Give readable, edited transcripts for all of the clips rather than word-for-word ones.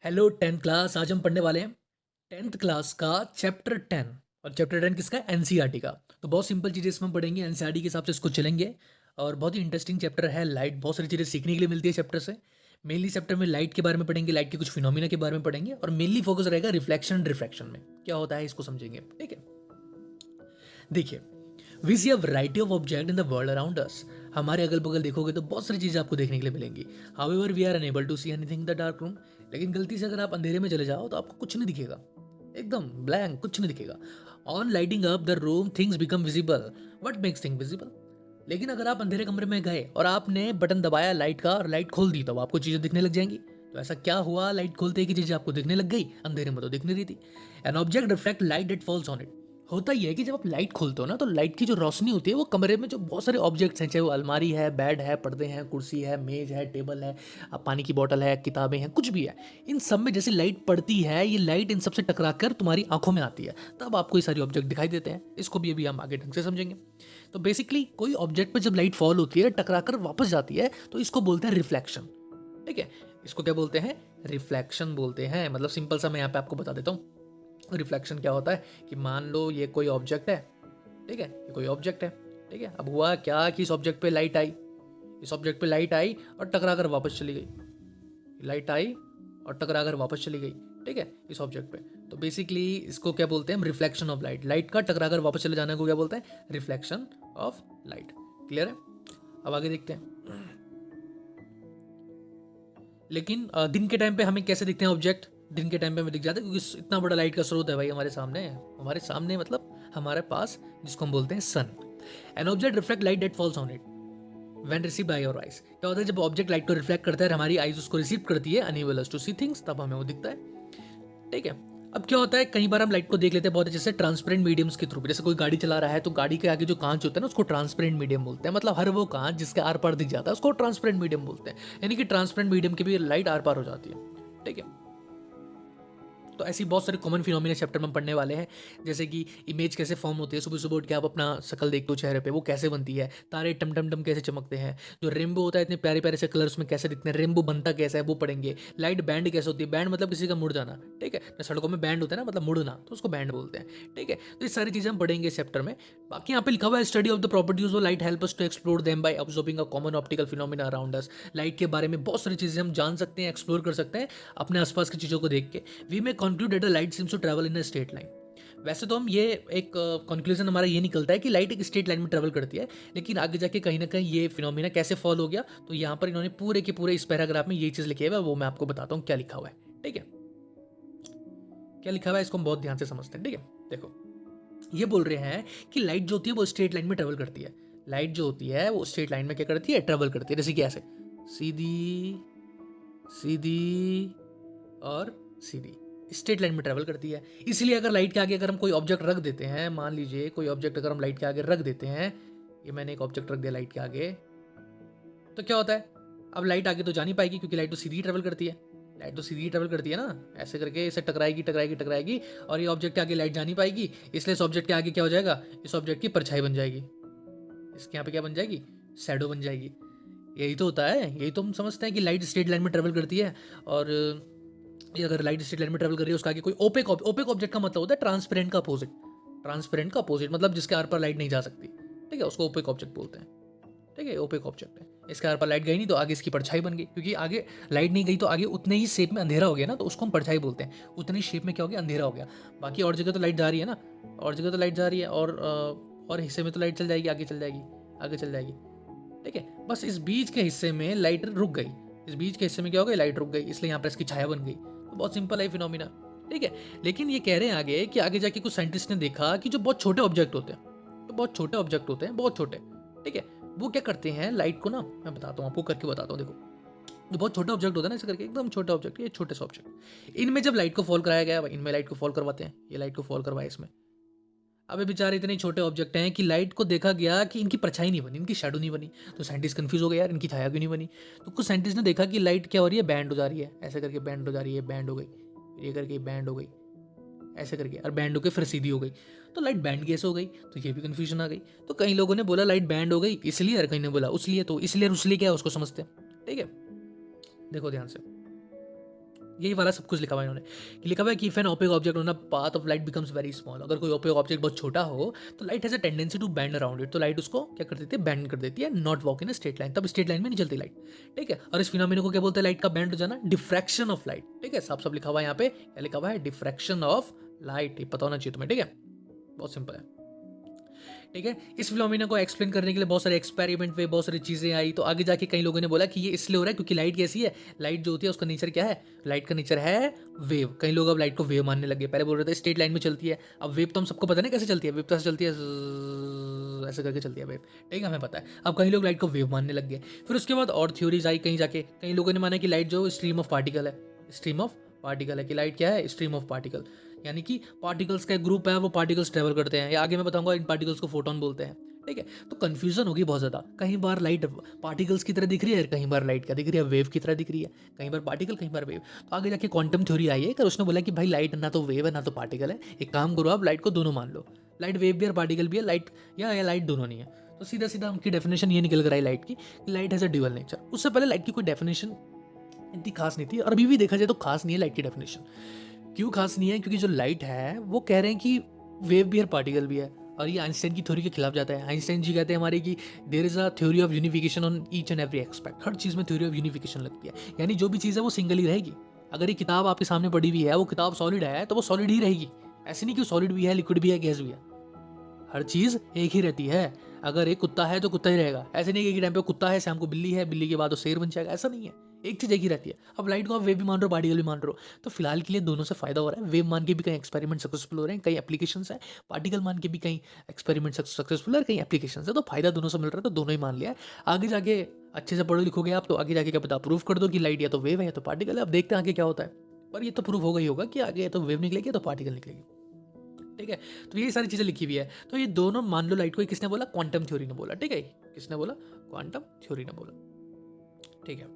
Hello 10th class. आज हम पढ़ने वाले हैं 10th क्लास का चैप्टर 10। और चैप्टर 10 किसका है? एनसीईआरटी का। तो बहुत सिंपल चीज़ें इसमें हम पढ़ेंगे, एनसीईआरटी के हिसाब से इसको चलेंगे। और बहुत ही इंटरेस्टिंग चैप्टर है लाइट। बहुत सारी चीज़ें सीखने के लिए मिलती है चैप्टर से। मेनली चैप्टर में लाइट के बारे में पढ़ेंगे, लाइट के कुछ फिनोमिना के बारे में पढ़ेंगे, और मेनली फोकस रहेगा रिफ्लेक्शन रिफ्रैक्शन में क्या होता है इसको समझेंगे। ठीक है, देखिए, we see a variety of object in the world around us. हमारे अगल बगल देखोगे तो बहुत सारी चीज़ें आपको देखने के लिए मिलेंगी। However we are unable to see anything in the dark room. लेकिन गलती से अगर आप अंधेरे में चले जाओ तो आपको कुछ नहीं दिखेगा, एकदम ब्लैंक, कुछ नहीं दिखेगा। On lighting up the room things become visible. What makes thing visible? लेकिन अगर आप अंधेरे कमरे में गए और आपने बटन दबाया लाइट का और लाइट खोल दी तो आपको चीज़ें दिखने लग जाएंगी। तो ऐसा क्या हुआ, लाइट खोलते ही की चीज़ें आपको दिखने लग गई, अंधेरे में तो दिख नहीं रही थी। N object reflect light that falls on it. होता ही है कि जब आप लाइट खोलते हो ना तो लाइट की जो रोशनी होती है वो कमरे में जो बहुत सारे ऑब्जेक्ट्स हैं, चाहे वो अलमारी है, बेड है, पर्दे हैं, कुर्सी है, मेज है, टेबल है, पानी की बोतल है, किताबें हैं, कुछ भी है, इन सब में जैसे लाइट पड़ती है ये लाइट इन सबसे टकरा कर तुम्हारी आंखों में आती है, तब आपको ये सारे ऑब्जेक्ट दिखाई देते हैं। इसको भी अभी हम आगे ढंग से समझेंगे। तो बेसिकली कोई ऑब्जेक्ट पर जब लाइट फॉल होती है, टकरा कर वापस जाती है, तो इसको बोलते हैं रिफ्लेक्शन। ठीक है, इसको क्या बोलते हैं? रिफ्लेक्शन बोलते हैं। मतलब सिंपल सा मैं यहाँ पे आपको बता देता हूँ रिफ्लेक्शन क्या होता है। कि मान लो ये कोई ऑब्जेक्ट है, ठीक है, ये कोई ऑब्जेक्ट है, ठीक है। अब हुआ क्या कि इस ऑब्जेक्ट पे लाइट आई, इस ऑब्जेक्ट पे लाइट आई और टकरा कर वापस चली गई। लाइट आई और टकरा कर वापस चली गई, ठीक है, इस ऑब्जेक्ट पे। तो बेसिकली इसको क्या बोलते हैं? हम रिफ्लेक्शन ऑफ लाइट। लाइट का टकरा कर वापस चले जाने को क्या बोलते हैं? Reflection of light. क्लियर है? अब आगे देखते हैं। लेकिन दिन के टाइम पे हमें कैसे दिखते हैं ऑब्जेक्ट? दिन के टाइम पे हमें दिख जाता है क्योंकि इतना बड़ा लाइट का स्रोत है भाई हमारे सामने। हमारे सामने मतलब हमारे पास, जिसको हम बोलते हैं sun. An object reflect light that falls on it when receive by your eyes. क्या होता है जब ऑब्जेक्ट लाइट को रिफ्लेक्ट करता है और हमारी आइज उसको रिसीव करती है, unable us to see things, तब हमें वो दिखता है। ठीक है। अब क्या होता है, कई बार हम लाइट को देख लेते हैं बहुत अच्छे से ट्रांसपेरेंट मीडियम्स के थ्रू। जैसे कोई गाड़ी चला रहा है तो गाड़ी के आगे जो कांच होता है ना उसको ट्रांसपेरेंट मीडियम बोलते हैं। मतलब हर वो कांच जिसके आर पार दिख जाता है उसको ट्रांसपेरेंट मीडियम बोलते हैं। यानी कि ट्रांसपेरेंट मीडियम की भी लाइट आर पार हो जाती है। ठीक है। तो ऐसी बहुत सारे कॉमन फिनोमिना चैप्टर में हम पढ़ने वाले हैं। जैसे कि इमेज कैसे फॉर्म होती है, सुबह सुबह उठ के आप अपना शक्ल देखते हो चेहरे पे, वो कैसे बनती है। तारे टम टम टम कैसे चमकते हैं। जो रेनबो होता है इतने प्यारे प्यारे से कलर्स में कैसे दिखते हैं, रेनबो बनता कैसा है वो पढ़ेंगे। लाइट बैंड कैसे होती है, बैंड मतलब किसी का मुड़ जाना। ठीक है, तो सड़कों में बैंड होता है ना, मतलब मुड़ना, तो उसको बैंड बोलते हैं। ठीक है, तो ये सारी चीज़ें हम पढ़ेंगे इस चैप्टर में। बाकी यहाँ पे लिखा हुआ है study of the properties of light help us to explore them by observing a common optical phenomena around us. Light के बारे में बहुत सारी चीज़ें हम जान सकते हैं, एक्सप्लोर कर सकते हैं अपने आसपास की चीज़ों को देख के। We may conclude that the light seems to travel in a straight line. वैसे तो हम ये एक कंक्लूजन हमारा ये निकलता है कि लाइट एक स्ट्रेट लाइन में ट्रैवल करती है, लेकिन आगे जाके कहीं ना कहीं ये फिनोमिना कैसे फॉल हो गया, तो यहाँ पर इन्होंने पूरे के पूरे इस पैराग्राफ में ये चीज़ लिखी है, वो मैं आपको बताता हूँ क्या लिखा हुआ है। ठीक है, क्या लिखा हुआ है इसको हम बहुत ध्यान से समझते हैं। ठीक है, देखो, ये बोल रहे हैं कि लाइट जो होती है वो स्ट्रेट लाइन में ट्रेवल करती है। लाइट जो होती है वो स्ट्रेट लाइन में क्या करती है? ट्रेवल करती है। जैसे कि ऐसे सीधी सीधी और सीधी स्ट्रेट लाइन में ट्रेवल करती है। इसलिए अगर लाइट के आगे अगर हम कोई ऑब्जेक्ट रख देते हैं, मान लीजिए कोई ऑब्जेक्ट अगर हम लाइट के आगे रख देते हैं, ये मैंने एक ऑब्जेक्ट रख दिया लाइट के आगे, तो क्या होता है? अब लाइट आगे तो जा नहीं पाएगी क्योंकि लाइट तो सीधी ट्रेवल करती है। लाइट तो सीधी ट्रेवल करती है ना, ऐसे करके इसे टकराएगी टकराएगी टकराएगी, और ये ऑब्जेक्ट के आगे लाइट जा नहीं पाएगी, इसलिए इस ऑब्जेक्ट के आगे क्या हो जाएगा? इस ऑब्जेक्ट की परछाई बन जाएगी। इसके यहाँ पे क्या बन जाएगी? शैडो बन जाएगी। यही तो होता है, यही तो हम समझते हैं कि लाइट स्ट्रेट लाइन में ट्रेवल करती है। और ये अगर लाइट स्ट्रेट लाइन में ट्रेवल कर रही है उसका आगे कोई ओपेक ऑब्जेक्ट का मतलब होता है ट्रांसपेरेंट का अपोजिट। ट्रांसपेरेंट का अपोजिट मतलब जिसके आर पर लाइट नहीं जा सकती। ठीक है, उसको ओपेक ऑब्जेक्ट बोलते हैं। ठीक है, ओपेक ऑब्जेक्ट है। इसके आर पर लाइट गई नहीं तो आगे इसकी परछाई बन गई, क्योंकि आगे लाइट नहीं गई तो आगे उतने ही शेप में अंधेरा हो गया ना, तो उसको हम परछाई बोलते हैं। उतनी शेप में क्या हो गया? अंधेरा हो गया। बाकी और जगह तो लाइट जा रही है ना, और जगह तो लाइट जा रही है, और हिस्से में तो लाइट चल जाएगी, आगे चल जाएगी, आगे चल जाएगी। ठीक है, बस इस बीच के हिस्से में लाइट रुक गई। इस बीच के हिस्से में क्या हो गई? लाइट रुक गई, इसलिए यहाँ पर इसकी छाया बन गई। तो बहुत सिंपल है फिनोमिना। ठीक है, लेकिन ये कह रहे हैं आगे कि आगे जाके कुछ साइंटिस्ट ने देखा कि जो बहुत छोटे ऑब्जेक्ट होते हैं, तो बहुत छोटे ऑब्जेक्ट होते हैं, बहुत छोटे, ठीक है, वो क्या करते हैं लाइट को ना, मैं बताता हूँ आपको, करके बताता हूँ। देखो, जो बहुत छोटे ऑब्जेक्ट होता है ना, ऐसे करके एकदम छोटे ऑब्जेक्ट, ये छोटे से ऑब्जेक्ट, इनमें जब लाइट को फॉल कराया गया, इनमें लाइट को फॉल करवाते हैं, ये लाइट को फॉल करवाए इसमें। अब ये बेचारे इतने छोटे ऑब्जेक्ट हैं कि लाइट को देखा गया कि इनकी परछाई नहीं बनी, इनकी शैडो नहीं बनी। तो साइंटिस्ट कंफ्यूज हो गए, यार इनकी छाया क्यों नहीं बनी। तो कुछ साइंटिस्ट ने देखा कि लाइट क्या हो रही है? बैंड हो जा रही है, ऐसे करके बैंड हो जा रही है, बैंड हो गई, ये करके बैंड हो गई, ऐसे करके, और बैंड होकर फिर सीधी हो गई। तो लाइट बैंड कैसे हो गई? तो ये भी कंफ्यूजन आ गई। तो कई लोगों ने बोला लाइट बैंड हो गई इसलिए, और कहीं ने बोला उसलिए। तो इसलिए और उसलिए क्या है उसको समझते हैं। ठीक है, देखो ध्यान से, यही वाला सब कुछ लिखा हुआ है इन्होंने कि लिखा हुआ है कि if an opaque object on a path of light becomes very small, अगर कोई ओपेक ऑब्जेक्ट बहुत छोटा हो तो light has a tendency to bend around it, तो लाइट उसको क्या कर देती है, बेंड कर देती है, not walk in a straight line, तब स्ट्रेट लाइन में नहीं चलती लाइट। ठीक है, और इस फिनोमिना को क्या बोलते हैं, लाइट का बेंड हो जाना, डिफ्रैक्शन ऑफ लाइट। ठीक है, साफ साफ लिखा हुआ है यहाँ पे, क्या लिखा हुआ है, डिफ्रैक्शन ऑफ लाइट, ये पता होना चाहिए तुम्हें। ठीक है, बहुत सिंपल है। ठीक है, इस फिनोमिना को एक्सप्लेन करने के लिए बहुत सारे एक्सपेरिमेंट हुए, बहुत सारी चीज़ें आई, तो आगे जाके कई लोगों ने बोला कि ये इसलिए हो रहा है क्योंकि लाइट कैसी है, लाइट जो होती है उसका नेचर क्या है, लाइट का नेचर है वेव। कई लोग अब लाइट को वेव मानने लगे, पहले बोल रहे थे स्ट्रेट लाइन में चलती है, अब वेव तो हम सबको पता नहीं कैसे चलती है, वेव तो ऐसे चलती है, ऐसे करके चलती है वेव। ठीक है, हमें पता है। अब कई लोग लाइट को वेव मानने लग गए, फिर उसके बाद और थ्योरीज आई, कहीं जाके कई लोगों ने माना कि लाइट जो स्ट्रीम ऑफ पार्टिकल है, स्ट्रीम ऑफ पार्टिकल है, कि लाइट क्या है, स्ट्रीम ऑफ पार्टिकल, यानी कि पार्टिकल्स का एक ग्रुप है, वो पार्टिकल्स ट्रेवल करते हैं, या आगे मैं बताऊंगा इन पार्टिकल्स को फोटोन बोलते हैं। ठीक है, तो कंफ्यूजन होगी बहुत ज़्यादा, कहीं बार लाइट पार्टिकल्स की तरह दिख रही है, कहीं बार लाइट क्या दिख रही है, वेव की तरह दिख रही है, कहीं बार पार्टिकल कहीं बार वेव। तो आगे जाके क्वांटम थ्योरी आई है कि उसने बोला कि भाई लाइट ना तो वेव है ना तो पार्टिकल है, एक काम करो आप लाइट को दोनों मान लो, लाइट वेव भी है पार्टिकल भी है, लाइट या लाइट दोनों नहीं है। तो सीधा सीधा उनकी डेफिनेशन ये निकल कर आई लाइट की, light has a dual nature. उससे पहले लाइट की कोई डेफिनेशन इतनी खास नहीं थी, और अभी भी देखा जाए तो खास नहीं है लाइट की डेफिनेशन। क्यों खास नहीं है, क्योंकि जो लाइट है वो कह रहे हैं कि वेव भी है पार्टिकल भी है, और ये आइंस्टाइन की थ्योरी के खिलाफ जाता है। आइंस्टाइन जी कहते हैं हमारे कि there is a theory of unification on each and every aspect, हर चीज़ में थ्योरी ऑफ यूनिफिकेशन लगती है, यानी जो भी चीज़ है वो सिंगल ही रहेगी। अगर ये किताब आपके सामने पड़ी हुई है, वो किताब सॉलिड है तो वो सॉलिड ही रहेगी, ऐसे नहीं कि सॉलिड भी है, लिक्विड भी है, गैस भी है, हर चीज़ एक ही रहती है। अगर एक कुत्ता है तो कुत्ता ही रहेगा, ऐसे नहीं कि एक टाइम पे कुत्ता है, शाम को बिल्ली है, बिल्ली के बाद वो शेर बन जाएगा, ऐसा नहीं है, एक चीज़ एक ही रहती है। अब लाइट को आप वेव भी मान रहे हो, पार्टिकल भी मान रहे हो, तो फिलहाल के लिए दोनों से फायदा हो रहा है। वेव मान के भी कई एक्सपेरिमेंट सक्सेसफुल हो रहे हैं, कई एप्लीकेशंस हैं, पार्टिकल मान के भी कई एक्सपेरिमेंट सक्सेसफुल है, कई एप्लीकेशंस है, तो फायदा दोनों से मिल रहा है, तो दोनों ही मान लिया है। आगे जाके अच्छे से पढ़ो लिखोगे आप तो आगे जाके क्या पता प्रूफ कर दो कि लाइट या तो वेव है या तो पार्टिकल है। अब देखते हैं आगे क्या होता है, पर ये तो प्रूफ होगा ही होगा कि आगे या तो वेव निकलेगी या तो पार्टिकल निकलेगी। ठीक है, तो ये सारी चीज़ें लिखी हुई है, तो ये दोनों मान लो लाइट को, किसने बोला, क्वांटम थ्योरी ने बोला। ठीक है, किसने बोला, क्वांटम थ्योरी ने बोला। ठीक है,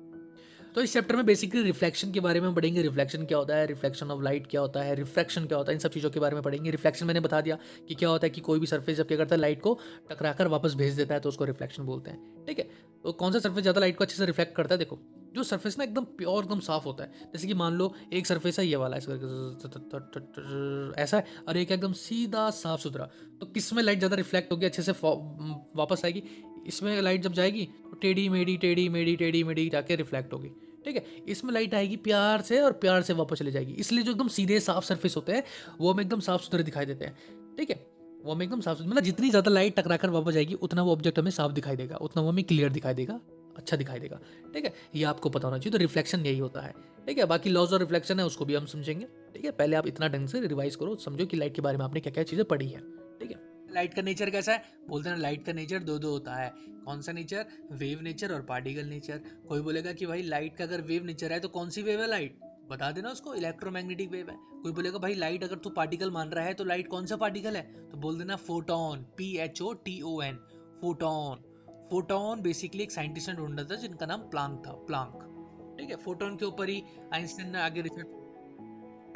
तो इस चैप्टर में बेसिकली रिफ्लेक्शन के बारे में पढ़ेंगे, रिफ्लेक्शन क्या होता है, रिफ्लेक्शन ऑफ लाइट क्या होता है, रिफ्रैक्शन क्या होता है, इन सब चीज़ों के बारे में पढ़ेंगे। रिफ्लेक्शन मैंने बता दिया कि क्या होता है, कि कोई भी सरफेस जब क्या करता है, लाइट को टकराकर वापस भेज देता है तो उसको रिफ्लेक्शन बोलते हैं। ठीक है, तो कौन सा सरफेस ज़्यादा लाइट को अच्छे से रिफ्लेक्ट करता है, देखो जो सरफेस ना एकदम प्योर एकदम साफ होता है, जैसे कि मान लो एक सरफेस है ये वाला ऐसा करके ऐसा है, और एक एकदम सीधा साफ सुथरा, तो किस में लाइट ज़्यादा रिफ्लेक्ट होगी, अच्छे से वापस आएगी, इसमें लाइट जब जाएगी तो टेढ़ी मेढ़ी जाके रिफ्लेक्ट होगी। ठीक है, इसमें लाइट आएगी प्यार से और प्यार से वापस चली जाएगी, इसलिए जो एकदम सीधे साफ सरफेस होते हैं वो हमें एकदम साफ सुथरे दिखाई देते हैं। ठीक है, वो हमें एकदम साफ सुथरे, मतलब जितनी ज़्यादा लाइट टकरा कर वापस जाएगी उतना वो ऑब्जेक्ट हमें साफ दिखाई देगा, उतना वो हमें क्लियर दिखाई देगा, अच्छा दिखाई देगा। ठीक है, ये आपको पता होना चाहिए, तो रिफ्लेक्शन यही होता है। ठीक है, बाकी लॉज और रिफ्लेक्शन है उसको भी हम समझेंगे। ठीक है, पहले आप इतना ढंग से रिवाइज करो, समझो कि लाइट के बारे में आपने क्या क्या चीज़ें पढ़ी है। ठीक है, लाइट का नेचर कैसा है, बोलते हैं लाइट का नेचर दो होता है। कौन सा नेचर, वेव नेचर और पार्टिकल नेचर। कोई बोलेगा कि भाई लाइट का अगर वेव नेचर है तो कौन सी वेव है लाइट, बता देना उसको, इलेक्ट्रोमैग्नेटिक वेव है। कोई बोलेगा भाई लाइट अगर तू पार्टिकल मान रहा है तो लाइट कौन सा पार्टिकल है, तो बोल देना photon, PHOTON, photon. Photon basically एक साइंटिस्ट ने ढूंढा था जिनका नाम प्लांक था, प्लांक। ठीक है, फोटोन के ऊपर ही आइंस्टाइन ने आगे रिसर्च,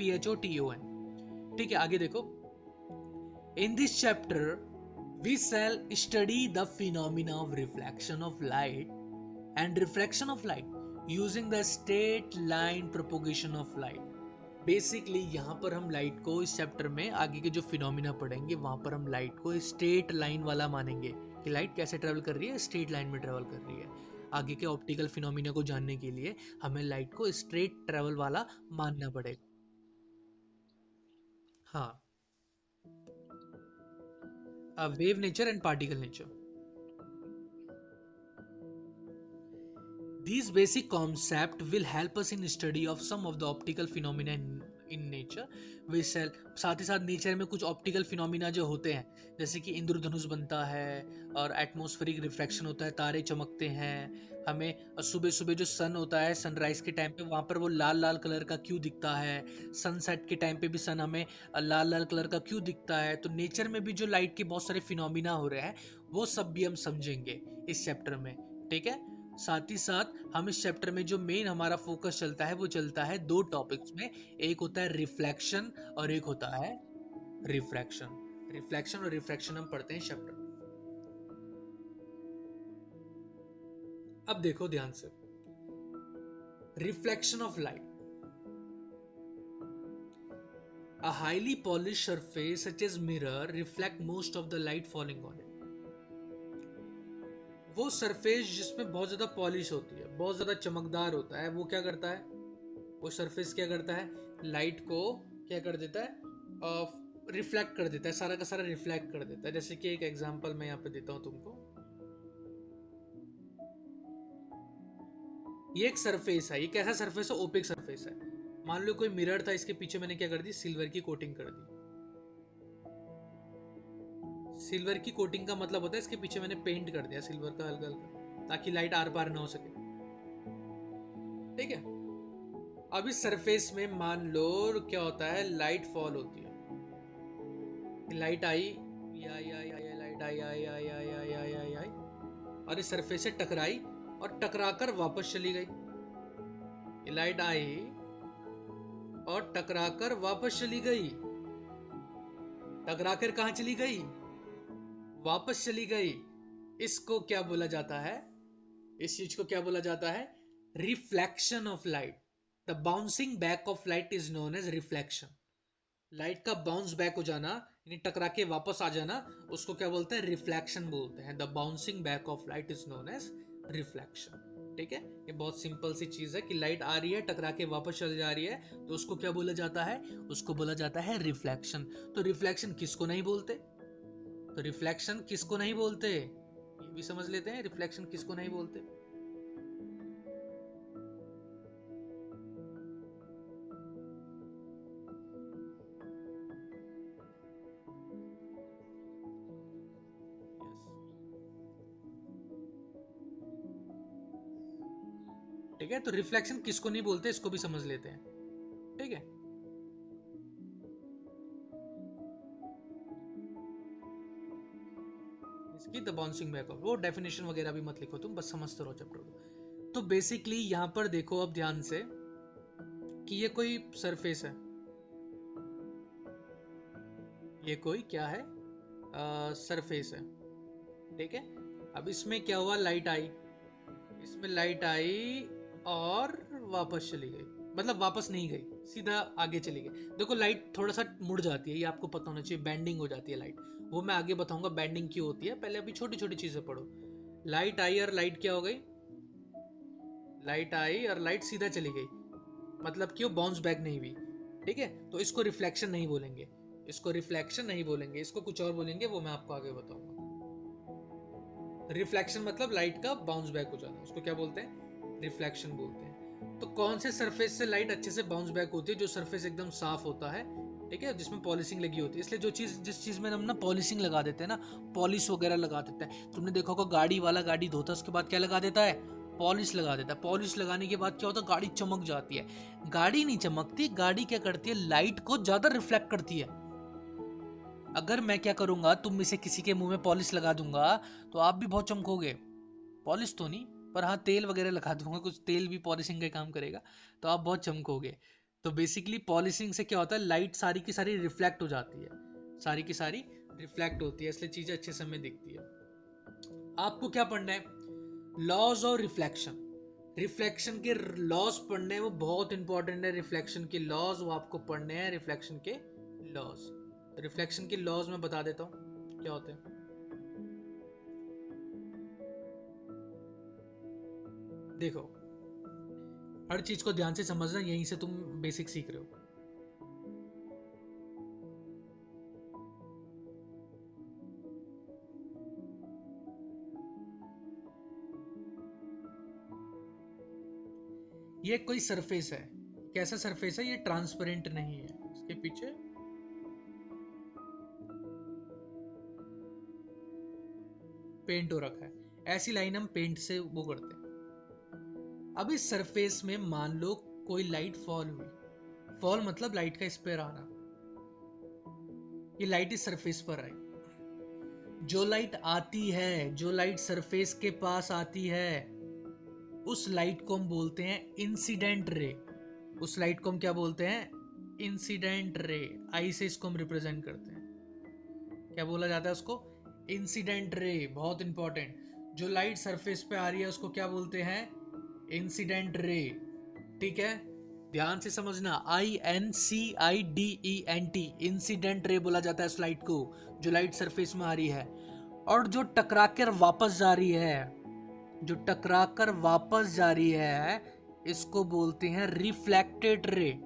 PHOTON। ठीक है, आगे देखो, in this chapter we shall study the phenomena of reflection of light and refraction of light using the straight line propagation of light। Basically यहाँ पर हम लाइट को इस चैप्टर में आगे के जो फिनोमिना पढ़ेंगे वहां पर हम लाइट को स्ट्रेट लाइन वाला मानेंगे कि लाइट कैसे ट्रेवल कर रही है, स्ट्रेट लाइन में ट्रेवल कर रही है। आगे के ऑप्टिकल फिनोमिना को जानने के लिए हमें लाइट को स्ट्रेट ट्रेवल वाला मानना पड़ेगा। हाँ, wave nature and particle nature. These basic concepts will help us in study of some of the optical phenomena in nature. We shall साथ ही साथ नेचर में कुछ ऑप्टिकल फिनोमिना जो होते हैं, जैसे कि इंद्रधनुष बनता है और एटमॉस्फेरिक रिफ्रैक्शन होता है, तारे चमकते हैं, हमें सुबह सुबह जो सन होता है सनराइज के टाइम पे वहां पर वो लाल लाल कलर का क्यों दिखता है, सनसेट के टाइम पे भी सन हमें लाल लाल कलर का क्यों दिखता है। तो नेचर में भी जो लाइट के बहुत सारे फिनोमिना हो रहे हैं वो सब भी हम समझेंगे इस चैप्टर में। ठीक है, साथ ही साथ हम इस चैप्टर में जो मेन हमारा फोकस चलता है वो चलता है दो टॉपिक्स में, एक होता है रिफ्लेक्शन और एक होता है रिफ्रैक्शन। रिफ्लेक्शन और रिफ्रैक्शन हम पढ़ते हैं चैप्टर में। अब देखो ध्यान से, reflection of light, A highly polished surface such as mirror reflect most of the light falling on it. वो सरफेस जिसमें बहुत ज्यादा पॉलिश होती है, बहुत ज्यादा चमकदार होता है, वो क्या करता है, वो सरफेस क्या करता है, लाइट को क्या कर देता है, रिफ्लेक्ट कर देता है, सारा का सारा रिफ्लेक्ट कर देता है। जैसे कि एक एग्जांपल मैं यहाँ पे देता हूँ तुमको। ये एक सरफेस है, ये कैसा सरफेस है, ओपेक सरफेस है। मान लो कोई मिरर था, इसके पीछे मैंने क्या कर दी, सिल्वर की कोटिंग कर दी। सिल्वर की कोटिंग का मतलब होता है इसके पीछे मैंने पेंट कर दिया सिल्वर का हल्का हल्का, ताकि लाइट आर पार ना हो सके। ठीक है, अब इस सरफेस में मान लो क्या होता है, लाइट फॉल होती है, लाइट आई, लाइट आई और इस सरफेस से टकराई और टकराकर वापस चली गई। ये लाइट आई और टकराकर वापस चली गई। टकराकर कहां चली गई, वापस चली गई। इसको क्या बोला जाता है, इस चीज को क्या बोला जाता है, reflection of light. The bouncing back of light is known as reflection. Light का बाउंस बैक हो जाना, यानी टकरा के वापस आ जाना, उसको क्या बोलते हैं, रिफ्लेक्शन बोलते हैं। The bouncing back of light is known as reflection. ठीक है, ये बहुत सिंपल सी चीज है कि लाइट आ रही है, टकरा के वापस चल जा रही है, तो उसको क्या बोला जाता है, उसको बोला जाता है रिफ्लेक्शन। तो रिफ्लेक्शन किसको नहीं बोलते, तो रिफ्लेक्शन किसको नहीं बोलते, ये भी समझ लेते हैं, रिफ्लेक्शन किसको नहीं बोलते। ठीक है, तो रिफ्लेक्शन किसको नहीं बोलते, इसको भी समझ लेते हैं। ठीक है, इसकी द बाउंसिंग बैक ऑफ, वो डेफिनेशन वगैरह भी मत लिखो तुम, बस समझते रहो चैप्टर को। तो बेसिकली यहां पर देखो अब ध्यान से कि ये कोई सरफेस है, ये कोई क्या है, सरफेस है। ठीक है, अब इसमें क्या हुआ, लाइट आई, इसमें लाइट आई और वापस चली गई, मतलब वापस नहीं गई, सीधा आगे चली गई। देखो लाइट थोड़ा सा मुड़ जाती है, ये आपको पता होना चाहिए, बेंडिंग हो जाती है लाइट, वो मैं आगे बताऊंगा बेंडिंग क्यों होती है, पहले अभी छोटी छोटी चीजें पढ़ो। लाइट आई और लाइट क्या हो गई, लाइट आई और लाइट सीधा चली गई, मतलब कि वो बाउंस बैक नहीं हुई। ठीक है, तो इसको रिफ्लेक्शन नहीं बोलेंगे, इसको रिफ्लेक्शन नहीं बोलेंगे, इसको कुछ और बोलेंगे, वो मैं आपको आगे बताऊंगा। रिफ्लेक्शन मतलब लाइट का बाउंस बैक हो जाना, उसको क्या बोलते हैं, रिफ्लेक्शन बोलते हैं। तो कौन से सरफेस से लाइट अच्छे से बाउंस बैक होती है, जो सरफेस एकदम साफ होता है, ठीक है, जिसमें पॉलिशिंग लगी होती है। इसलिए जो चीज, जिस चीज में हम ना पॉलिशिंग लगा देते हैं ना, पॉलिश वगैरह लगा देते हैं, तुमने देखा होगा गाड़ी वाला गाड़ी धोता है उसके बाद क्या लगा देता है, पॉलिश लगा देता है। पॉलिश लगाने के बाद क्या होता है, गाड़ी चमक जाती है। गाड़ी नहीं चमकती, गाड़ी क्या करती है, लाइट को ज्यादा रिफ्लेक्ट करती है। अगर मैं क्या करूंगा, तुम में से किसी के मुंह में पॉलिश लगा दूंगा तो आप भी बहुत चमकोगे। पॉलिश तो नहीं, पर हाँ तेल वगैरह लगा दूंगा, कुछ तेल भी पॉलिशिंग का काम करेगा, तो आप बहुत चमकोगे। तो बेसिकली पॉलिशिंग से क्या होता है, लाइट सारी की सारी रिफ्लेक्ट हो जाती है, सारी की सारी रिफ्लेक्ट होती है, इसलिए चीजें अच्छे से हमें दिखती है। आपको क्या पढ़ना है, लॉज ऑफ रिफ्लेक्शन। रिफ्लेक्शन के लॉज पढ़ने हैं, वो बहुत इंपॉर्टेंट है। रिफ्लेक्शन के लॉज वो आपको पढ़ने हैं, रिफ्लेक्शन के लॉज। रिफ्लेक्शन के लॉज में बता देता हूँ क्या होते हैं। देखो, हर चीज को ध्यान से समझना, यहीं से तुम बेसिक सीख रहे हो। ये कोई सरफेस है, कैसा सरफेस है, ये ट्रांसपेरेंट नहीं है, इसके पीछे पेंट हो रखा है। ऐसी लाइन हम पेंट से वो करते हैं। अब इस सरफेस में मान लो कोई लाइट फॉल हुई, फॉल मतलब लाइट का इस पर आना, ये लाइट इस सरफेस पर आई। जो लाइट आती है, जो लाइट सरफेस के पास आती है, उस लाइट को हम बोलते हैं इंसिडेंट रे। उस लाइट को हम क्या बोलते हैं, इंसिडेंट रे। आई से इसको हम रिप्रेजेंट करते हैं, क्या बोला जाता है उसको, इंसिडेंट रे। बहुत इंपॉर्टेंट, जो लाइट सरफेस पे आ रही है उसको क्या बोलते हैं, इंसिडेंट रे। ठीक है, ध्यान से समझना, INCIDENT, इंसिडेंट रे बोला जाता है उस लाइट को जो लाइट सरफेस में आ रही है। और जो टकरा कर वापस जा रही है, जो टकरा कर वापस जा रही है, इसको बोलते हैं रिफ्लेक्टेड रे।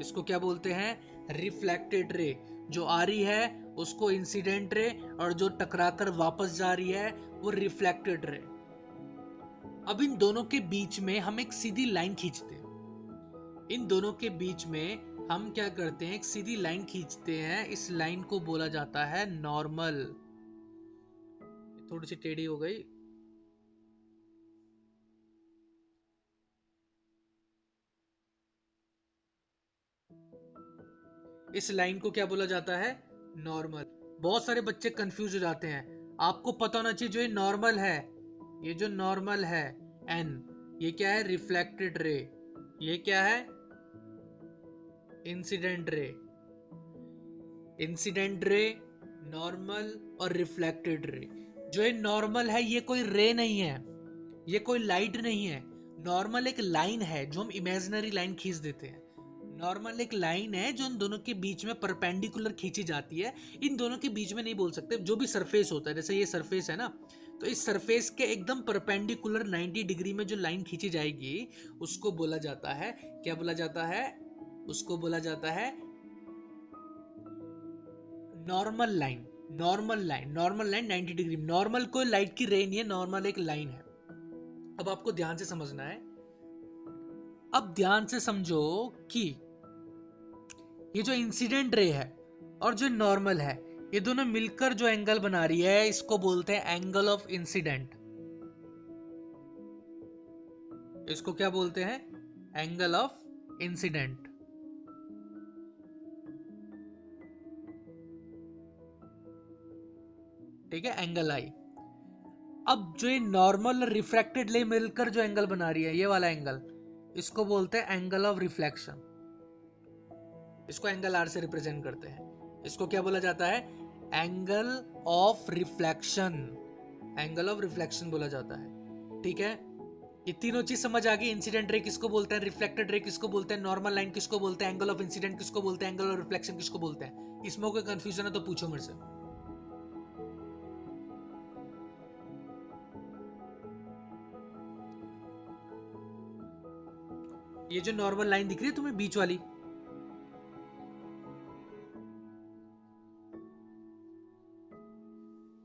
इसको क्या बोलते हैं? Reflected ray. जो आ रही है उसको इंसिडेंट रे, और जो टकरा कर वापस जा रही है वो रिफ्लेक्टेड रे। अब इन दोनों के बीच में हम एक सीधी लाइन खींचते हैं। इन दोनों के बीच में हम क्या करते हैं? एक सीधी लाइन खींचते हैं। इस लाइन को बोला जाता है नॉर्मल। थोड़ी सी टेढ़ी हो गई। इस लाइन को क्या बोला जाता है? नॉर्मल। बहुत सारे बच्चे कंफ्यूज हो जाते हैं। आपको पता होना चाहिए जो ये नॉर्मल है, ये जो नॉर्मल है एन, ये क्या है? Reflected ray. ये क्या है? Incident ray. Incident ray, normal और रिफ्लेक्टेड रे। जो ये नॉर्मल है ये कोई रे नहीं है, ये कोई लाइट नहीं है। नॉर्मल एक लाइन है जो हम इमेजिनरी लाइन खींच देते हैं। नॉर्मल एक लाइन है जो इन दोनों के बीच में परपेंडिकुलर खींची जाती है। इन दोनों के बीच में नहीं बोल सकते। जो भी सरफेस होता है, जैसे ये सरफेस है ना, तो इस सरफेस के एकदम परपेंडिकुलर 90 डिग्री में जो लाइन खींची जाएगी उसको बोला जाता है, क्या बोला जाता है? उसको बोला जाता है normal line. Normal line, normal line 90 degree. Normal कोई लाइट की रे नहीं है, नॉर्मल एक लाइन है। अब आपको ध्यान से समझना है। अब ध्यान से समझो कि ये जो इंसिडेंट रे है और जो नॉर्मल है, ये दोनों मिलकर जो एंगल बना रही है इसको बोलते हैं एंगल ऑफ इंसिडेंट। इसको क्या बोलते हैं? Angle of incident. ठीक है, एंगल आई। अब जो ये नॉर्मल और रिफ्रैक्टेड ले मिलकर जो एंगल बना रही है, ये वाला एंगल, इसको बोलते हैं एंगल ऑफ रिफ्लेक्शन। इसको एंगल आर से रिप्रेजेंट करते हैं। इसको क्या बोला जाता है? Angle of reflection. Angle of reflection बोला जाता है। ठीक है, ये तीनों चीज समझ आ गई। इंसिडेंट रे किसको बोलते हैं? रिफ्लेक्टेड रे किसको बोलते हैं? नॉर्मल लाइन किसको बोलते हैं? एंगल ऑफ इंसिडेंट किसको बोलते हैं? एंगल ऑफ रिफ्लेक्शन किसको बोलते हैं? इसमें कोई कंफ्यूजन है तो पूछो मेरे से। ये जो नॉर्मल लाइन दिख रही है तुम्हें बीच वाली,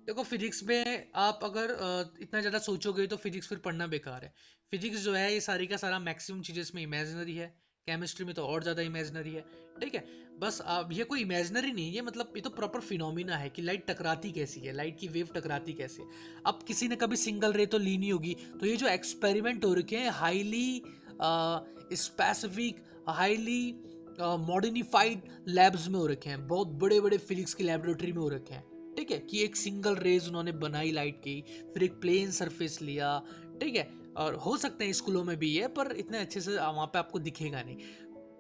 देखो फिजिक्स में आप अगर इतना ज़्यादा सोचोगे तो फिजिक्स फिर पढ़ना बेकार है। फिजिक्स जो है ये सारी का सारा मैक्सिमम चीज़ें इसमें इमेजिनरी है। केमिस्ट्री में तो और ज़्यादा इमेजिनरी है। ठीक है, बस अब ये कोई इमेजिनरी नहीं है, मतलब ये तो प्रॉपर फिनोमिना है कि लाइट टकराती कैसी है, लाइट की वेव टकराती कैसे है। अब किसी ने कभी सिंगल रे तो ली नहीं होगी, तो ये जो एक्सपेरिमेंट हो रखे हैं highly specific, highly modified labs में हो रखे हैं, बहुत बड़े बड़े फिजिक्स की लेबोरेटरी में हो रखे हैं। ठीक है, कि एक सिंगल रेज उन्होंने बनाई लाइट की, फिर एक प्लेन सरफेस लिया। ठीक है, और हो सकते हैं स्कूलों में भी है, पर इतने अच्छे से वहां पे आपको दिखेगा नहीं।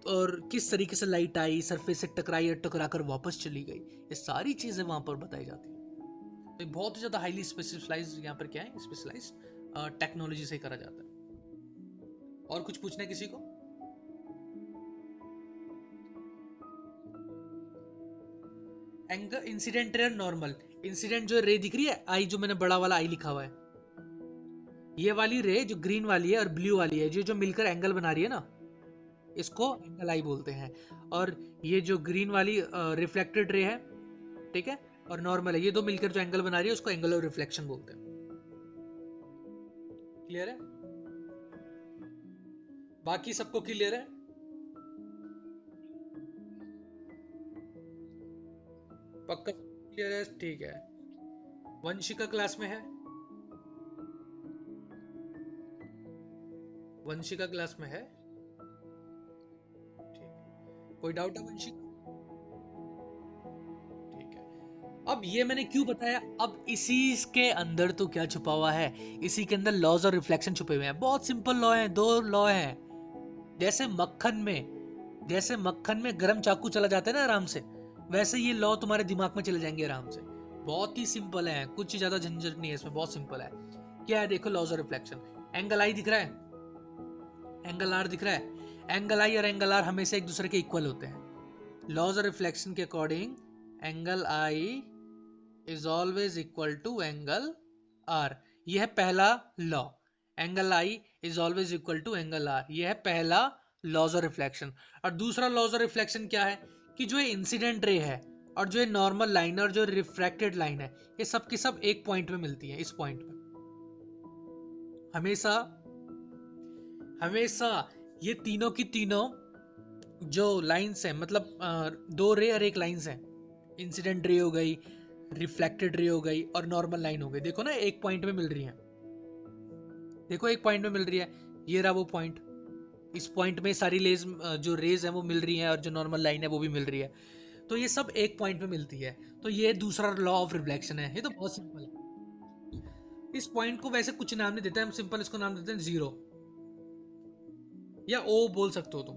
और किस तरीके से लाइट आई, सरफेस से टकराई और टकरा कर वापस चली गई, ये सारी चीजें वहां पर बताई जाती है। तो बहुत ही ज्यादा हाईली स्पेशलाइज यहाँ पर क्या है? स्पेशलाइज टेक्नोलॉजी से करा जाता है। और कुछ पूछना है किसी को? Angle incident ray, normal. Incident जो रे दिख रही है, आई, जो मैंने बड़ा वाला आई लिखा हुआ है, ये वाली रे जो ग्रीन वाली है और ब्लू वाली है, जो जो मिलकर एंगल बना रही है ना, इसको एंगल आई बोलते हैं। और ये जो ग्रीन वाली रिफ्लेक्टेड रे है, ठीक है, और नॉर्मल है, ये दो मिलकर जो एंगल बना रही है उसको एंगल ऑफ रिफ्लेक्शन बोलते हैं। क्लियर है? बाकी सबको क्लियर है? पक्का क्लियर है? ठीक है। वंशिका क्लास में है? वंशिका क्लास में है? ठीक है, कोई डाउट है वंशिका? ठीक है। अब ये मैंने क्यों बताया? अब इसी के अंदर तो क्या छुपा हुआ है? इसी के अंदर लॉज और रिफ्लेक्शन छुपे हुए हैं। बहुत सिंपल लॉ है, दो लॉ है। जैसे मक्खन में, जैसे मक्खन में गर्म चाकू चला जाता है ना आराम से, वैसे ये लॉ तुम्हारे दिमाग में चले जाएंगे आराम से। बहुत ही सिंपल है, कुछ ज्यादा झंझट नहीं है इसमें, बहुत सिंपल है। क्या है? देखो, लॉज ऑफ रिफ्लेक्शन। एंगल आई दिख रहा है, एंगल आर दिख रहा है। एंगल आई और एंगल आर हमेशा एक दूसरे के इक्वल होते हैं। लॉज ऑफ रिफ्लेक्शन के according angle i is always equal to angle r. यह है पहला law, angle i is always equal to angle r. यह है पहला लॉज ऑफ रिफ्लेक्शन। और दूसरा लॉज ऑफ रिफ्लेक्शन क्या है कि जो इंसिडेंट रे है और जो नॉर्मल लाइन और जो रिफ्रैक्टेड लाइन है, ये सब की सब एक पॉइंट में मिलती है। इस पॉइंट पे हमेशा हमेशा ये तीनों की तीनों जो लाइंस हैं, मतलब दो रे और एक लाइंस हैं, इंसिडेंट रे हो गई, रिफ्लेक्टेड रे हो गई और नॉर्मल लाइन हो गई, देखो ना एक पॉइंट में मिल रही है। देखो एक पॉइंट में मिल रही है, ये रहा वो पॉइंट। इस पॉइंट में सारी लेज जो रेज है वो मिल रही है और जो नॉर्मल लाइन है वो भी मिल रही है। तो ये सब एक पॉइंट में मिलती है। तो ये दूसरा लॉ ऑफ रिफ्लेक्शन है। ये तो बहुत सिंपल है। इस पॉइंट को वैसे कुछ नाम नहीं देते हम, सिंपल इसको नाम देते हैं जीरो या ओ बोल सकते हो तुम,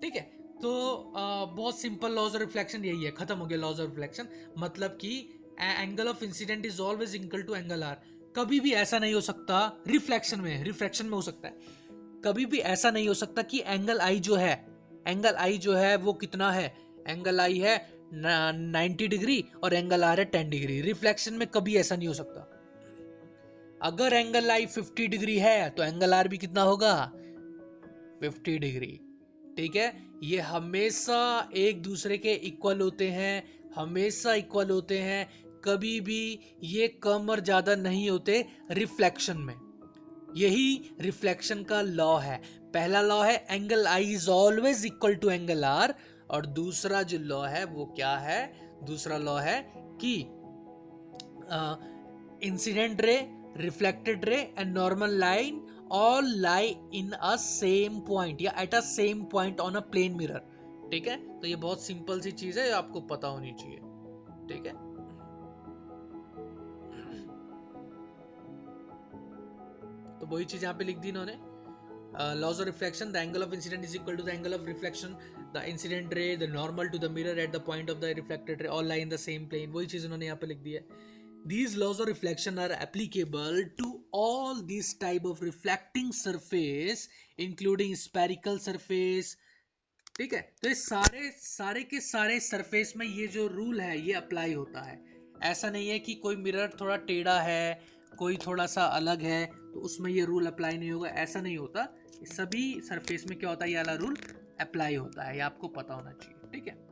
ठीक है। तो बहुत सिंपल लॉज ऑफ रिफ्लेक्शन यही है, खत्म हो गया लॉज ऑफ रिफ्लेक्शन। मतलब कि angle of incident is always equal to angle r. कभी भी ऐसा नहीं हो सकता रिफ्लेक्शन में हो सकता है, कभी भी ऐसा नहीं हो सकता कि एंगल आई जो है वो कितना है, एंगल आई है 90 डिग्री और एंगल आर है 10 डिग्री। रिफ्लेक्शन में कभी ऐसा नहीं हो सकता। अगर एंगल आई 50 डिग्री है तो एंगल आर भी कितना होगा, 50 डिग्री, ठीक है। ये हमेशा एक दूसरे के इक्वल होते हैं, हमेशा इक्वल होते हैं, कभी भी ये कम और ज्यादा नहीं होते रिफ्लेक्शन में। यही रिफ्लेक्शन का लॉ है। पहला लॉ है angle i is always equal to angle r, और दूसरा जो लॉ है वो क्या है, दूसरा लॉ है कि incident ray, reflected ray and normal line all lie in a same point या at a same point on a plane mirror, ठीक है। तो ये बहुत सिंपल सी चीज है, आपको पता होनी चाहिए, ठीक है। तो वही चीज यहाँ पे लिख दी इन्होंने, laws of reflection, the angle of incident is equal to the angle of reflection, the incident ray, the normal to the mirror at the point of the reflected ray all lie in the same plane। वही चीज उन्होंने यहाँ पे लिख दी है। These laws of reflection are applicable to all these type of reflecting surface including spherical surface, ठीक है। तो ये सारे के सारे सरफेस में ये जो रूल है ये अप्लाई होता है। ऐसा नहीं है कि कोई मिरर थोड़ा टेढ़ा है, कोई थोड़ा सा अलग है तो उसमें ये रूल अप्लाई नहीं होगा, ऐसा नहीं होता। सभी सरफेस में क्या होता है, ये वाला रूल अप्लाई होता है, ये आपको पता होना चाहिए, ठीक है।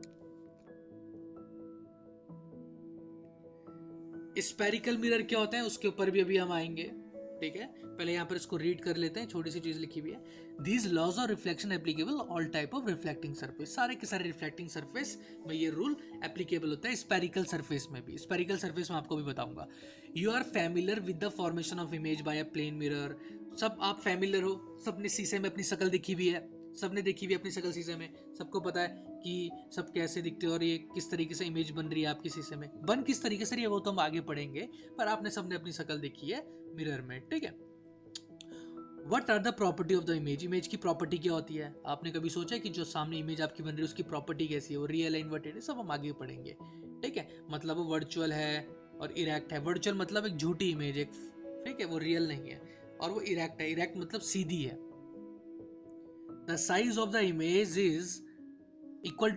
स्पेरिकल मिरर क्या होता है उसके ऊपर भी अभी हम आएंगे, ठीक है। पहले यहाँ पर इसको रीड कर लेते हैं, छोटी सी चीज लिखी हुई है। These laws of reflection applicable all type of reflecting surface, सारे के सारे रिफ्लेक्टिंग सरफेस में ये रूल एप्लीकेबल होता है। स्पेरिकल सरफेस में भी, स्पेरिकल सरफेस में आपको भी बताऊंगा। You are familiar with the formation of image by a plane mirror, सब आप फैमिलियर हो, सबने शीशे में अपनी शक्ल देखी हुई है, सबने देखी हुई अपनी शक्ल शीशे में, सबको पता है कि सब कैसे दिखते हैं और ये किस तरीके से इमेज बन रही है आपकी शीशे में। बन किस तरीके से रही है वो तो हम आगे पढ़ेंगे, पर आपने सबने अपनी शक्ल देखी है मिरर में, ठीक है। What are the property of the image, image की प्रॉपर्टी क्या होती है। आपने कभी सोचा कि जो सामने इमेज आपकी बन रही है उसकी प्रॉपर्टी कैसी है, वो रियल है, इन्वर्टेड है, सब हम आगे पढ़ेंगे, ठीक है। मतलब वो वर्चुअल है और इरेक्ट है। वर्चुअल मतलब एक झूठी इमेज, एक, ठीक है, वो रियल नहीं है। और वो इरेक्ट है, इरेक्ट मतलब सीधी है। The size of the image is equal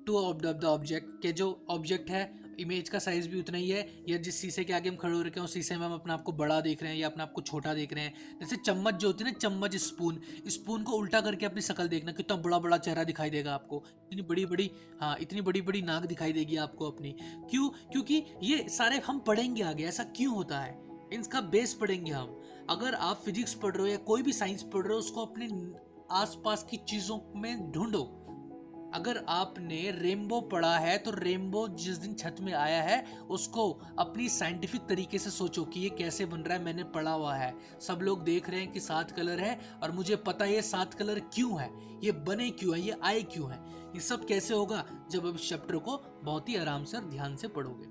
to the object, के जो ऑब्जेक्ट है इमेज का साइज भी उतना ही है, या जिस शीशे के आगे हम खड़े हो रखे हैं उस शीशे में हम अपने आप को बड़ा देख रहे हैं या अपने आप को छोटा देख रहे हैं। जैसे चम्मच जो होती है ना, चम्मच, स्पून, स्पून को उल्टा करके अपनी शक्ल देखना, कितना बड़ा बड़ा चेहरा दिखाई देगा आपको, इतनी बड़ी बड़ी, हाँ इतनी बड़ी बड़ी नाक दिखाई देगी आपको अपनी। क्यों, क्योंकि ये सारे हम पढ़ेंगे आगे ऐसा क्यों होता है, इनका बेस पढ़ेंगे हम। अगर आप फिजिक्स पढ़ रहे हो या कोई भी साइंस पढ़ रहे हो, उसको अपने आसपास की चीजों में ढूंढो। अगर आपने रेनबो पढ़ा है तो रेनबो जिस दिन छत में आया है उसको अपनी साइंटिफिक तरीके से सोचो कि ये कैसे बन रहा है, मैंने पढ़ा हुआ है, सब लोग देख रहे हैं कि 7 कलर है और मुझे पता है ये 7 कलर क्यों है, ये बने क्यों है, ये आए क्यों है। ये सब कैसे होगा, जब आप इस चैप्टर को बहुत ही आराम से और ध्यान से पढ़ोगे।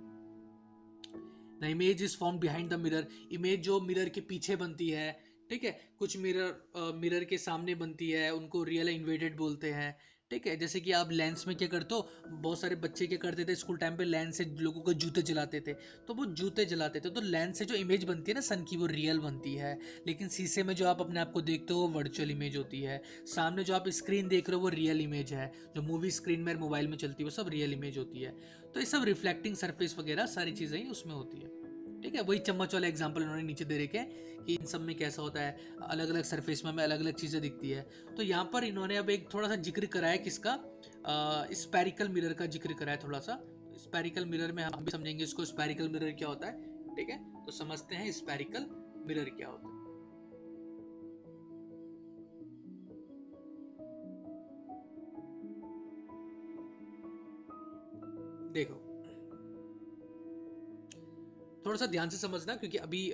The image is form behind the mirror, image जो मिरर के पीछे बनती है, ठीक है। कुछ मिरर मिरर के सामने बनती है, उनको रियल इन्वेडेड बोलते हैं, ठीक है, जैसे कि आप लेंस में क्या करते हो, बहुत सारे बच्चे क्या करते थे स्कूल टाइम पे, लेंस से लोगों को जूते जलाते थे, तो वो जूते जलाते थे तो लेंस से जो इमेज बनती है ना सन की, वो रियल बनती है। लेकिन शीशे में जो आप अपने आप को देखते हो वो वर्चुअल इमेज होती है। सामने जो आप स्क्रीन देख रहे हो वो रियल इमेज है, जो मूवी स्क्रीन में मोबाइल में चलती है वो सब रियल इमेज होती है। तो ये सब रिफ्लेक्टिंग सरफेस वगैरह सारी चीज़ें ही उसमें होती है। ठीक है, वही चम्मच वाला एग्जाम्पल उन्होंने नीचे दे रखे कि इन सब में कैसा होता है, अलग अलग सरफेस में हमें अलग अलग चीज़ें दिखती है। तो यहाँ पर इन्होंने अब एक थोड़ा सा जिक्र करा है किसका, स्पेरिकल मिरर का जिक्र करा है थोड़ा सा। स्पेरिकल मिरर में हम भी समझेंगे इसको, स्पेरिकल मिरर क्या होता है। ठीक है, तो समझते हैं स्पेरिकल मिरर क्या होता है। देखो, थोड़ा सा ध्यान से समझना, क्योंकि अभी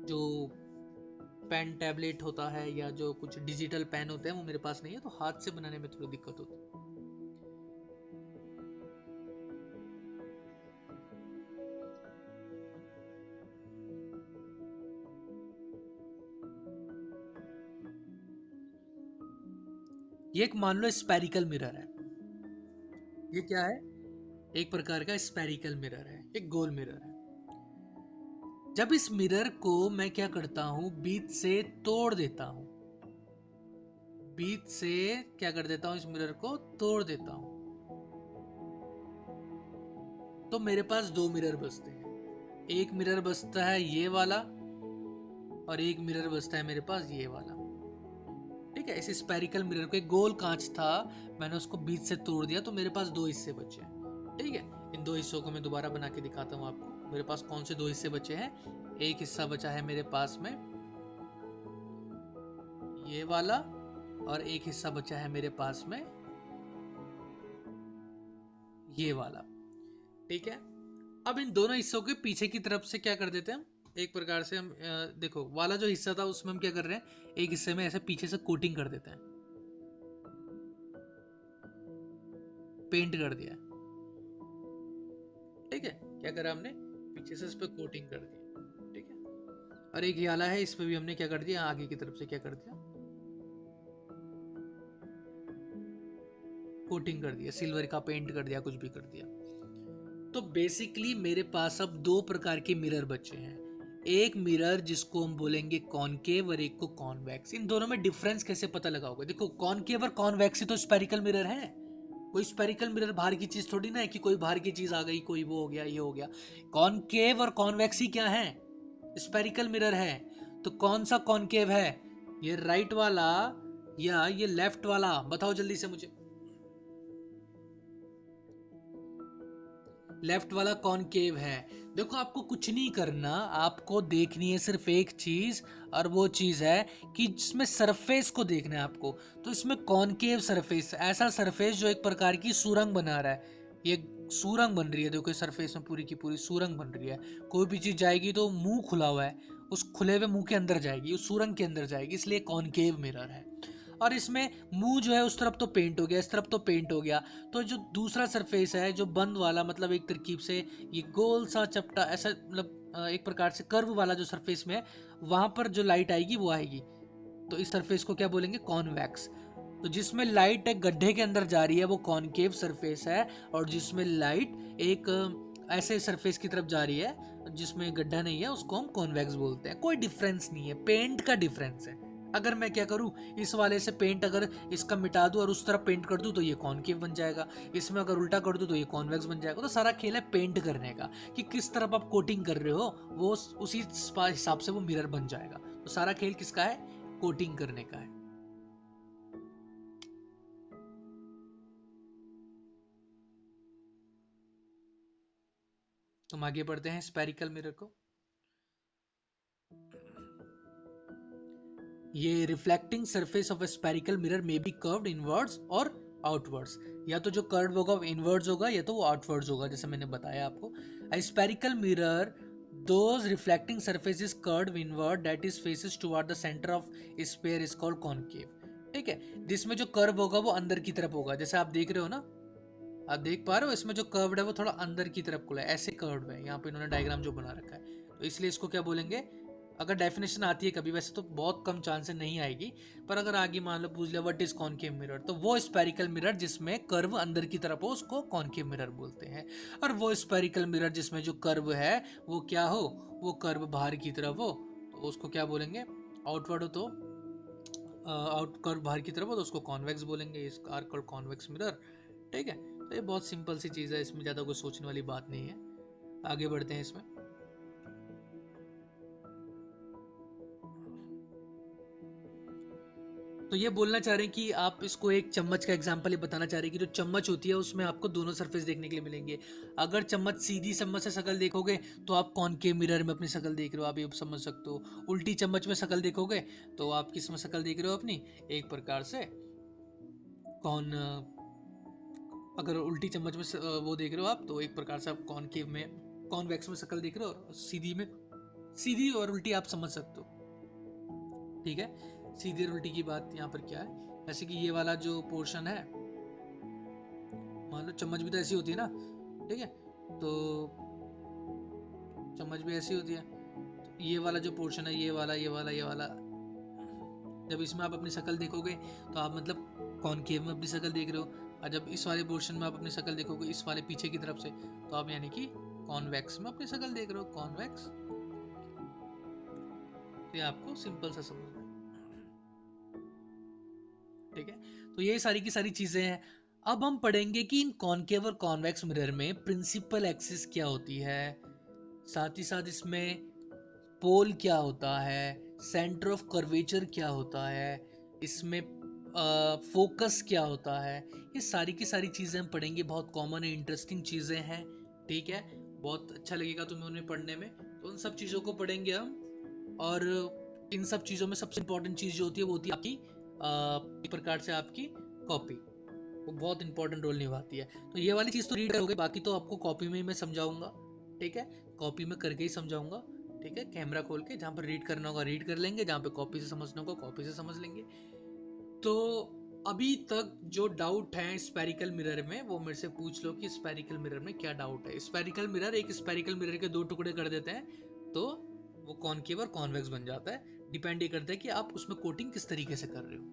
जो पेन टैबलेट होता है या जो कुछ डिजिटल पेन होते हैं वो मेरे पास नहीं है, तो हाथ से बनाने में थोड़ी दिक्कत होती है। ये एक मान लो स्पेरिकल मिरर है। ये क्या है, एक प्रकार का स्पेरिकल मिरर है, एक गोल मिरर है। जब इस मिरर को मैं क्या करता हूं, बीच से तोड़ देता हूं, बीच से क्या कर देता हूं, इस मिरर को तोड़ देता हूं, तो मेरे पास दो मिरर बचते हैं। एक मिरर बचता है ये वाला, और एक मिरर बचता है मेरे पास ये वाला। ठीक है, इस स्पेरिकल मिरर को, एक गोल कांच था, मैंने उसको बीच से तोड़ दिया तो मेरे पास दो हिस्से बचे हैं। ठीक है, इन दो हिस्सों को मैं दोबारा बना के दिखाता हूँ आपको। मेरे पास कौन से दो हिस्से बचे हैं, एक हिस्सा बचा है मेरे पास में ये वाला, और एक हिस्सा बचा है मेरे पास में ये वाला। ठीक है, अब इन दोनों हिस्सों के पीछे की तरफ से क्या कर देते हैं हम, एक प्रकार से हम देखो वाला जो हिस्सा था उसमें हम क्या कर रहे हैं, एक हिस्से में ऐसे पीछे से कोटिंग कर देते हैं, पेंट कर दिया। ठीक है, क्या करा हमने, पीछे से इस पे कोटिंग कर दी। ठीक है, और एक ये वाला है, इस पे भी हमने क्या कर दिया, आगे की तरफ से क्या कर दिया, कोटिंग कर दिया, सिल्वर का पेंट कर दिया, कुछ भी कर दिया। तो बेसिकली मेरे पास अब दो प्रकार के मिरर बचे हैं। एक मिरर जिसको हम बोलेंगे कॉनकेव और एक को कॉन्वेक्स। इन दोनों में डिफरेंस कैसे पता लगाओगे, देखो कॉनकेव और कॉन्वेक्स ही तो स्पेरिकल मिरर है। कोई स्पेरिकल मिरर बाहर की चीज थोड़ी ना है कि कोई बाहर की चीज आ गई, कोई वो हो गया, ये हो गया। कॉनकेव और कॉन्वेक्स ही क्या है, स्पेरिकल मिरर है। तो कौन सा कॉनकेव है, ये राइट वाला या ये लेफ्ट वाला, बताओ जल्दी से मुझे। लेफ्ट वाला कॉनकेव है। देखो आपको कुछ नहीं करना, आपको देखनी है सिर्फ एक चीज, और वो चीज है कि जिसमें सरफेस को देखना है आपको। तो इसमें कॉनकेव सरफेस, ऐसा सरफेस जो एक प्रकार की सुरंग बना रहा है। ये सुरंग बन रही है, देखो सरफेस में पूरी की पूरी सुरंग बन रही है। कोई भी चीज जाएगी तो मुंह खुला हुआ है, उस खुले हुए मुंह के अंदर जाएगी, उस सुरंग के अंदर जाएगी, इसलिए कॉनकेव मिरर है। और इसमें मुंह जो है उस तरफ तो पेंट हो गया, इस तरफ तो पेंट हो गया। तो जो दूसरा सरफेस है जो बंद वाला, मतलब एक तरकीब से ये गोल सा चपटा ऐसा, मतलब एक प्रकार से कर्व वाला जो सरफेस में है, वहां पर जो लाइट आएगी वो आएगी। तो इस सरफेस को क्या बोलेंगे, कॉन्वेक्स। तो जिसमें लाइट एक गड्ढे के अंदर जा रही है वो कॉनकेव सरफेस है, और जिसमें लाइट एक ऐसे सरफेस की तरफ जा रही है जिसमें गड्ढा नहीं है उसको हम कॉन्वेक्स बोलते हैं। कोई डिफरेंस नहीं है, पेंट का डिफरेंस है। अगर मैं क्या करूं, इस वाले से पेंट अगर इसका मिटा दूं और उस तरफ पेंट कर दूं तो ये कॉनकेव बन जाएगा, इसमें अगर उल्टा कर दूं तो ये कॉन्वेक्स बन जाएगा। तो सारा खेल है पेंट करने का, कि किस तरफ आप कोटिंग कर रहे हो, वो उसी हिसाब से वो मिरर बन जाएगा। तो सारा खेल किसका है, कोटिंग करने का है। तुम आगे बढ़ते हैं स्पेरिकल मिरर को। ये reflecting surface of a spherical mirror may be curved inwards और आउटवर्ड्स। या तो जो कर्व होगा वो इनवर्ड्स होगा, या तो वो आउटवर्ड्स होगा, जैसे मैंने बताया आपको। A spherical mirror those reflecting surface is curved inward that is faces toward the centre of sphere is called concave. ठीक है, जिसमें जो कर्व होगा वो अंदर की तरफ होगा, जैसे आप देख रहे हो ना, आप देख पा रहे हो इसमें जो कर्व्ड है वो थोड़ा अंदर की तरफ खुला है, ऐसे कर्व्ड है। यहाँ पे इन्होंने डायग्राम जो बना रखा है, तो इसलिए इसको क्या बोलेंगे, अगर डेफिनेशन आती है कभी, वैसे तो बहुत कम चांस है, नहीं आएगी, पर अगर आगे मान लो पूछ लिया व्हाट इज कॉनकेव मिरर, तो वो स्पेरिकल मिरर जिसमें कर्व अंदर की तरफ हो उसको कॉनकेव मिरर बोलते हैं। और वो स्पेरिकल मिरर जिसमें जो कर्व है वो क्या हो, वो कर्व बाहर की तरफ हो, तो उसको क्या बोलेंगे, आउटवर्ड हो तो आउट कर्व बाहर की तरफ हो तो उसको कॉन्वेक्स बोलेंगे, इस आर कॉल्ड कॉन्वेक्स मिरर। ठीक है, तो ये बहुत सिंपल सी चीज़ है, इसमें ज़्यादा कुछ सोचने वाली बात नहीं है। आगे बढ़ते हैं इसमें। तो ये बोलना चाह रहे हैं कि आप इसको एक चम्मच का एग्जांपल ये बताना चाह रहे हैं कि जो चम्मच होती है उसमें आपको दोनों सरफेस देखने के लिए मिलेंगे। अगर चम्मच सीधी चम्मच से शक्ल देखोगे तो आप कॉनकेव मिरर में अपनी शक्ल देख रहे हो, आप ये समझ सकते हो। उल्टी चम्मच में शक्ल देखोगे तो आप किस में शक्ल देख रहे हो अपनी, एक प्रकार से कौन, अगर उल्टी चम्मच में वो देख रहे हो आप तो एक प्रकार से आप कॉनकेव में, कॉन्वेक्स में शक्ल देख रहे हो, और सीधी में, सीधी और उल्टी आप समझ सकते हो। ठीक है, सीधी और उल्टी की बात यहाँ पर क्या है, जैसे कि ये वाला जो पोर्शन है, मान लो चम्मच भी तो ऐसी होती है ना, ठीक है, तो चम्मच भी ऐसी होती है, तो ये वाला जो पोर्शन है, ये वाला जब इसमें आप अपनी शक्ल देखोगे तो आप मतलब कॉनकेव में अपनी शक्ल देख रहे हो, और जब इस वाले पोर्शन में आप अपनी शक्ल देखोगे इस वाले पीछे की तरफ से, तो आप यानी कि कॉन्वेक्स में अपनी शक्ल देख रहे हो, कॉन्वेक्स। ये आपको सिंपल सा समझना है। ठीक है, तो ये सारी की सारी चीजें हैं। अब हम पढ़ेंगे कि इन कॉनकेव और कॉन्वेक्स मिरर में प्रिंसिपल एक्सिस क्या होती है, साथ ही साथ इसमें पोल क्या होता है, सेंटर ऑफ कर्वेचर क्या होता है, इसमें फोकस क्या होता है, ये सारी की सारी चीज़ें हम पढ़ेंगे। बहुत कॉमन है, इंटरेस्टिंग चीज़ें हैं। ठीक है, बहुत अच्छा लगेगा तुम्हें उन्हें पढ़ने में, तो उन सब चीज़ों को पढ़ेंगे हम। और इन सब चीज़ों में सबसे इंपॉर्टेंट चीज़ जो होती है वो होती है आपकी एक प्रकार से आपकी कॉपी, वो बहुत इंपॉर्टेंट रोल निभाती है। तो ये वाली चीज़ तो रीड करोगे, बाकी तो आपको कॉपी में ही मैं समझाऊंगा। ठीक है, कॉपी में करके ही समझाऊंगा। ठीक है, कैमरा खोल के, जहाँ पर रीड करना होगा रीड कर लेंगे, जहाँ पे कॉपी से समझना होगा कॉपी से समझ लेंगे। तो अभी तक जो डाउट है स्पेरिकल मिरर में वो मेरे से पूछ लो कि स्पेरिकल मिरर में क्या डाउट है। स्पेरिकल मिरर, एक स्पेरिकल मिरर के दो टुकड़े कर देते हैं तो वो कॉनकेव और कॉन्वेक्स बन जाता है। डिपेंड ये करता है कि आप उसमें कोटिंग किस तरीके से कर रहे हो।